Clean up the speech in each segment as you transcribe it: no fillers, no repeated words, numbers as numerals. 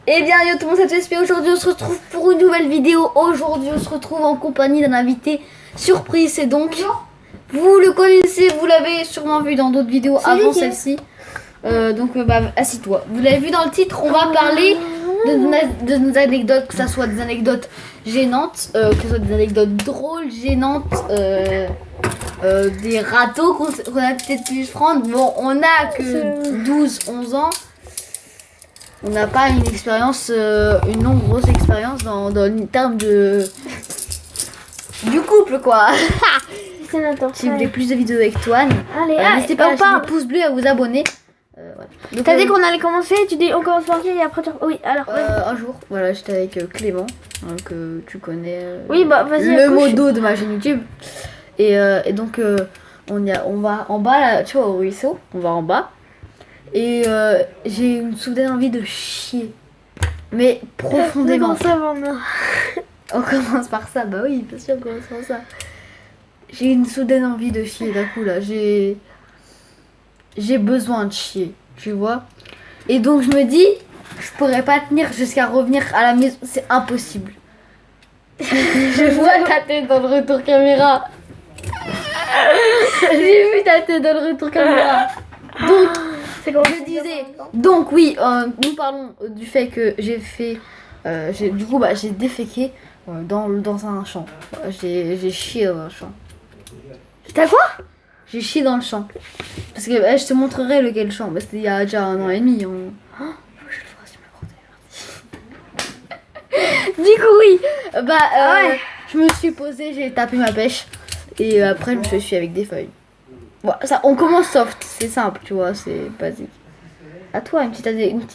Eh bien yo tout le monde, c'est TSP. Aujourd'hui on se retrouve pour une nouvelle vidéo. Aujourd'hui on se retrouve en compagnie d'un invité surprise. Et donc vous le connaissez, vous l'avez sûrement vu dans d'autres vidéos avant celle-ci. Assis-toi. Vous l'avez vu dans le titre, on va parler de nos anecdotes, que ce soit des anecdotes gênantes, que ce soit des anecdotes drôles, gênantes, des râteaux qu'on a peut-être pu se prendre. Bon, on a que 12-11 ans. On n'a pas une expérience, une longue grosse expérience dans le terme du couple quoi. Si vous voulez plus de vidéos avec Toine, n'hésitez pas à lâcher des pouces bleus, à vous abonner. Voilà. T'as dit qu'on allait commencer, tu dis on commence par qui et après tu... Oui, alors un jour, voilà, j'étais avec Clément, que tu connais, oui, bah, vas-y, le modo de ma chaîne YouTube. Et donc on va en bas là, tu vois, au ruisseau, on va en bas. Et j'ai une soudaine envie de chier. Mais profondément. On commence par ça, bah oui, bien sûr, on commence par ça. J'ai une soudaine envie de chier d'un coup là. J'ai besoin de chier, tu vois. Et donc je me dis, je pourrais pas tenir jusqu'à revenir à la maison, c'est impossible. Je vois ta tête dans le retour caméra. J'ai vu ta tête dans le retour caméra. Donc, je disais, donc oui, nous parlons du fait que j'ai fait, j'ai déféqué dans un champ. J'ai chié dans un champ. T'as quoi? J'ai chié dans le champ. Parce que je te montrerai lequel champ. Bah, c'était il y a déjà 1 an et demi. Oh, faut que je le fasse, je me Du coup, oui. Je me suis posée, j'ai tapé ma pêche. Et après, je me suis essuyée avec des feuilles. Bon, ça, on commence soft, c'est simple, tu vois, c'est basique. À toi, une petite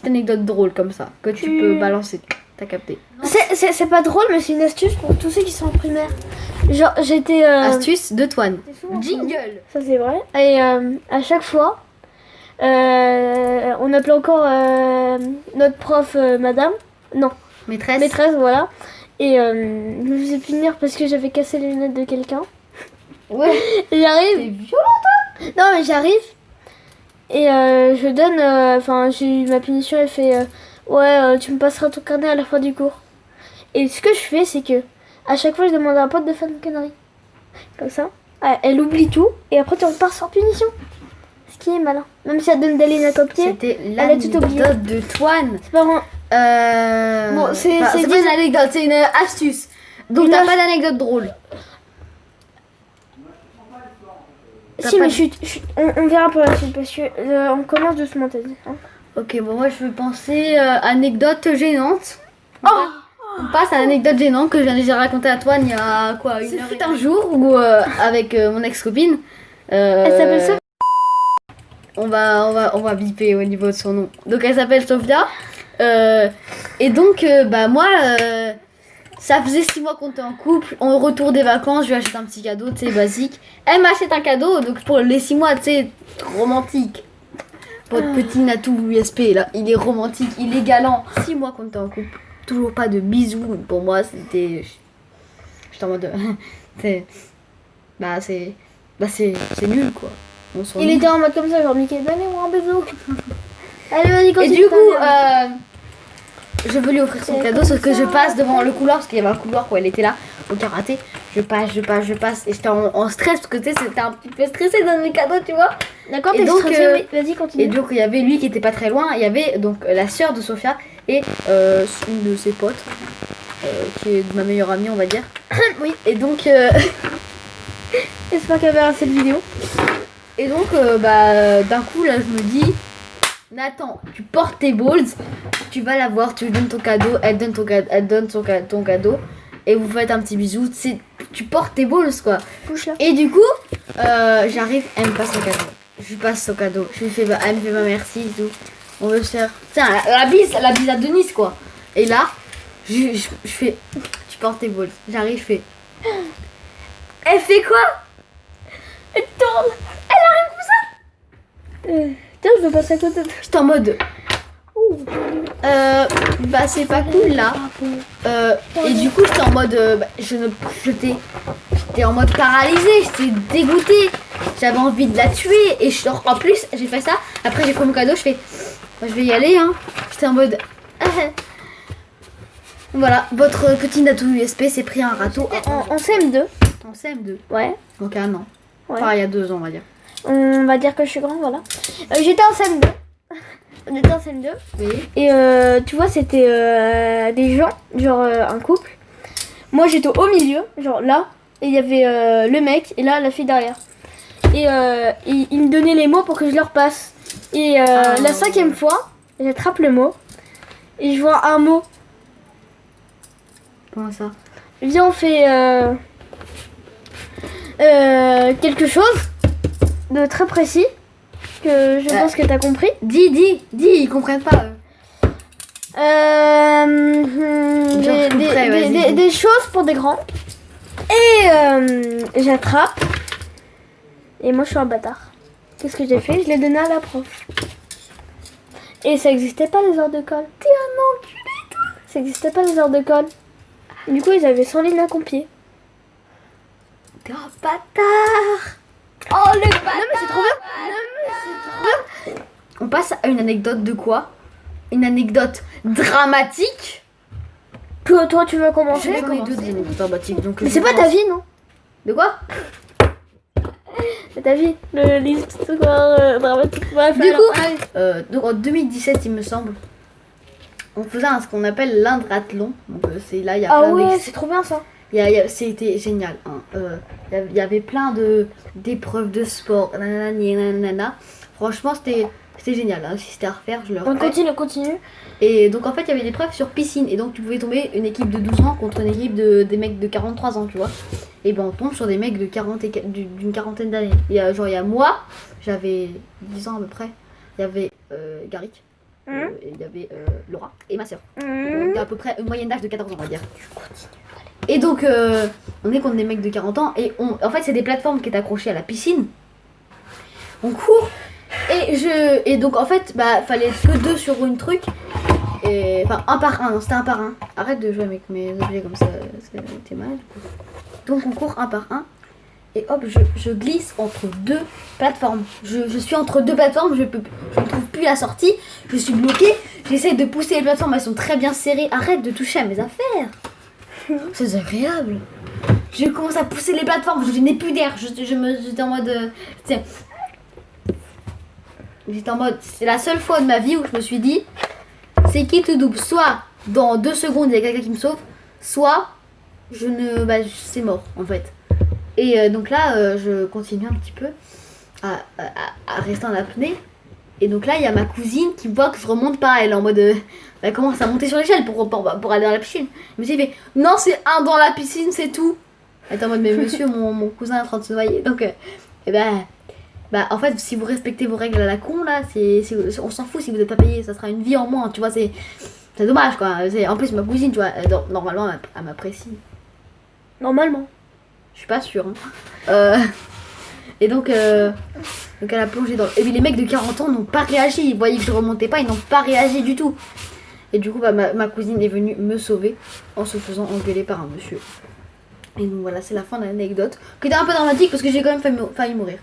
anecdote drôle comme ça, que tu peux balancer. T'as capté. C'est pas drôle, mais c'est une astuce pour tous ceux qui sont en primaire. Genre, j'étais... Astuce de Toine. Jingle. Ça, c'est vrai. Et à chaque fois, on appelait encore notre prof madame. Non. Maîtresse. Maîtresse, voilà. Et je me faisais punir parce que j'avais cassé les lunettes de quelqu'un. Ouais. J'arrive. C'est violent, toi. Non, mais j'arrive. Et je donne... j'ai eu ma punition, elle fait... tu me passeras ton carnet à la fin du cours. Et ce que je fais, c'est que à chaque fois, je demande à un pote de faire une connerie. Comme ça. Elle oublie tout. Et après, tu repars sans punition. Ce qui est malin. Même si elle donne des lignes à copier. C'était l'anecdote de Toine. C'est pas vraiment... Bon, c'est pas une anecdote, c'est une astuce. Donc, t'as pas d'anecdote drôle. Si, mais on verra pour la suite. Parce que on commence doucement, t'as dit. Hein. Ok, bon, moi, je vais penser anecdote gênante. On passe à l'anecdote gênante que j'ai déjà racontée à Toine il y a quoi, une heure. C'est un jour où avec mon ex-copine. Elle s'appelle Sophia. On va biper au niveau de son nom. Donc elle s'appelle Sophia. Et donc moi ça faisait 6 mois qu'on était en couple. Au retour des vacances, je lui achète un petit cadeau, tu sais, basique. Elle m'achète un cadeau, donc pour les 6 mois, tu sais, romantique. Votre petit Natou USP là, il est romantique, il est galant. 6 mois qu'on était en couple. Toujours pas de bisous. Pour moi, c'était... J'étais en mode... c'est nul, quoi. Il était en mode comme ça, genre Mickey, donnez-moi un bisou. Allez, vas-y, continue. Et du coup, je veux lui offrir son cadeau, sauf que je passe devant le couloir, parce qu'il y avait un couloir où elle était là, au karaté. Je passe. Et j'étais en stress, parce que tu sais, c'était un petit peu stressé dans mes cadeaux, tu vois. D'accord, t'es stressé, oui. Vas-y, continue. Et donc, il y avait lui qui était pas très loin. Il y avait donc la sœur de Sophia et une de ses potes, qui est ma meilleure amie, on va dire. Oui. Et donc... J'espère qu'elle verra cette vidéo. Et donc, d'un coup, là, je me dis... Nathan, tu portes tes balls, tu vas la voir, tu lui donnes ton cadeau, elle donne ton cadeau, et vous faites un petit bisou. Tu portes tes balls, quoi. Et du coup, j'arrive, elle me passe son cadeau. Je lui passe son cadeau. Elle me fait merci et tout. On veut se faire... Tiens, la bise à Denise, quoi. Et là, je fais... Tu portes tes balls. J'arrive, je fais... Elle fait quoi? Elle tourne. Elle arrive comme ça. Tiens, je veux passer à côté. J'étais en mode... c'est pas cool, là. Et du coup, j'étais en mode... j'étais en mode paralysée. J'étais dégoûtée. J'avais envie de la tuer. Et en plus, j'ai fait ça. Après, j'ai pris mon cadeau. Je fais... je vais y aller, hein. J'étais en mode... Voilà, votre petit Natou USP s'est pris un râteau En CM2. en CM2. Ouais. Donc 1 an. Ouais. Enfin, il y a 2 ans, on va dire. On va dire que je suis grand, voilà. J'étais en CM2. On était en CM2. Oui. Et tu vois, c'était des gens, genre un couple. Moi, j'étais au milieu, genre là. Et il y avait le mec et là, la fille derrière. Et il me donnait les mots pour que je leur passe. Et la 5e fois, j'attrape le mot. Et je vois un mot. Comment ça? Viens, on fait quelque chose de très précis. Que je pense que t'as compris. Dis, ils comprennent pas. Des choses pour des grands. Et j'attrape. Et moi je suis un bâtard. Qu'est-ce que j'ai fait? Je l'ai donné à la prof. Et ça existait pas les heures de colle. T'es un enculé toi. Ça existait pas les heures de colle. Du coup ils avaient 100 lignes à copier. T'es un bâtard. Oh le bâtard. Non mais c'est trop bien. On passe à une anecdote de quoi? Une anecdote dramatique. Que toi tu veux commencer? J'en ai 2 anecdotes dramatiques. Donc Mais c'est pas ta vie non? De quoi? C'est ta vie. L'histoire dramatique. Bref, Du alors, coup, donc en 2017 il me semble, on faisait ce qu'on appelle l'indrathlon. Donc c'est là il y a ah plein ouais, c'est trop bien ça. c'était génial. Hein. Il y avait plein d'épreuves de sport. Nanana. Franchement c'était génial. Hein. Si c'était à refaire, je le referais. Continue. Et donc en fait il y avait des épreuves sur piscine. Et donc tu pouvais tomber une équipe de 12 ans contre une équipe des mecs de 43 ans, tu vois. Et ben on tombe sur des mecs de 40 d'une quarantaine d'années. Il y a moi, j'avais 10 ans à peu près. Il y avait Garik. Et il y avait Laura et ma soeur. On était à peu près une moyenne d'âge de 14 ans, on va dire. Et donc on est contre des mecs de 40 ans. Et en fait c'est des plateformes qui étaient accrochées à la piscine. On court. Et donc en fait fallait que 2 sur une truc. Et enfin un par un, non c'était un par un. Arrête de jouer avec mes objets comme ça, t'es mal. Donc on court un par un. Et hop, je glisse entre 2 plateformes. Je suis entre 2 plateformes, je ne trouve plus la sortie. Je suis bloquée. J'essaie de pousser les plateformes, elles sont très bien serrées. Arrête de toucher à mes affaires. C'est agréable. Je commence à pousser les plateformes, je n'ai plus d'air. J'étais en mode... J'étais en mode... C'est la seule fois de ma vie où je me suis dit... C'est qui tout double. Soit dans 2 secondes il y a quelqu'un qui me sauve. Soit c'est mort en fait. Et donc là je continue un petit peu à rester en apnée. Et donc là il y a ma cousine qui voit que je remonte pas. Elle est en mode elle commence à monter sur l'échelle pour aller dans la piscine. Mais j'ai fait non, c'est un dans la piscine, c'est tout. Elle est en mode mais monsieur, mon cousin est en train de se noyer. Donc en fait si vous respectez vos règles à la con là, on s'en fout si vous n'êtes pas payé, ça sera une vie en moins, tu vois, c'est dommage quoi. En plus ma cousine, tu vois, normalement elle m'apprécie. Normalement. Je suis pas sûre. Hein. Et donc elle a plongé dans... Et puis les mecs de 40 ans n'ont pas réagi. Ils voyaient que je remontais pas, ils n'ont pas réagi du tout. Et du coup ma cousine est venue me sauver en se faisant engueuler par un monsieur. Et donc voilà, c'est la fin de l'anecdote. Qui était un peu dramatique parce que j'ai quand même failli mourir.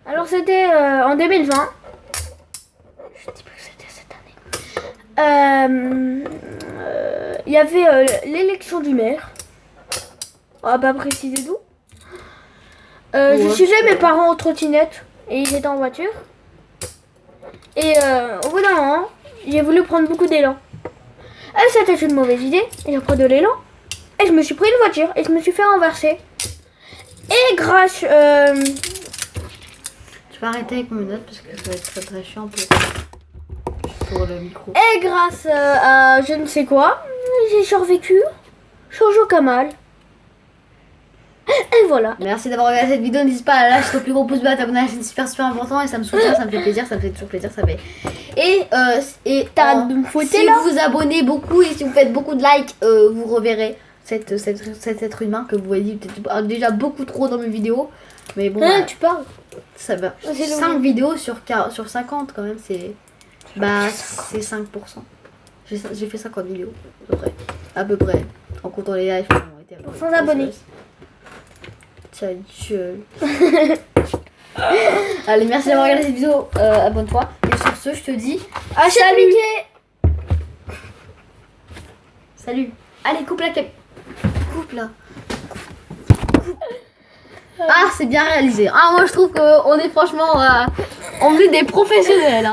Alors c'était en 2020. Je dis pas que c'était cette année. Il y avait l'élection du maire. On va pas préciser d'où. Je suivais mes parents en trottinette et ils étaient en voiture. Et au bout d'un moment, j'ai voulu prendre beaucoup d'élan. Et c'était une mauvaise idée. Et j'ai pris de l'élan. Et je me suis pris une voiture et je me suis fait renverser. Et grâce... Je vais arrêter avec mes notes parce que ça va être très très chiant pour le micro. Et grâce à je ne sais quoi, j'ai survécu. Shoujo Kamal. Et voilà. Merci d'avoir regardé cette vidéo. N'hésite pas à lâcher ton plus gros pouce bleu, à t'abonner à la chaîne, c'est super important et ça me soutient, ça me fait plaisir, ça me fait toujours plaisir, ça fait. T'arrêtes de me fouetter si là. vous vous abonnez beaucoup et si vous faites beaucoup de likes, vous reverrez cet être humain que vous voyez peut-être déjà beaucoup trop dans mes vidéos. Mais bon, Tu parles. Ça va. 5 vidéos sur 50 quand même, c'est 5%. J'ai fait 50 vidéos à peu près en comptant les lives. Sans abonnés. Tiens, allez, merci d'avoir regardé cette vidéo, abonne-toi. Et sur ce, je te dis salut. Salut. Allez, coupe la caméra. Coupe là. Ah, c'est bien réalisé. Ah, moi je trouve qu'on est franchement. On est des professionnels. Hein.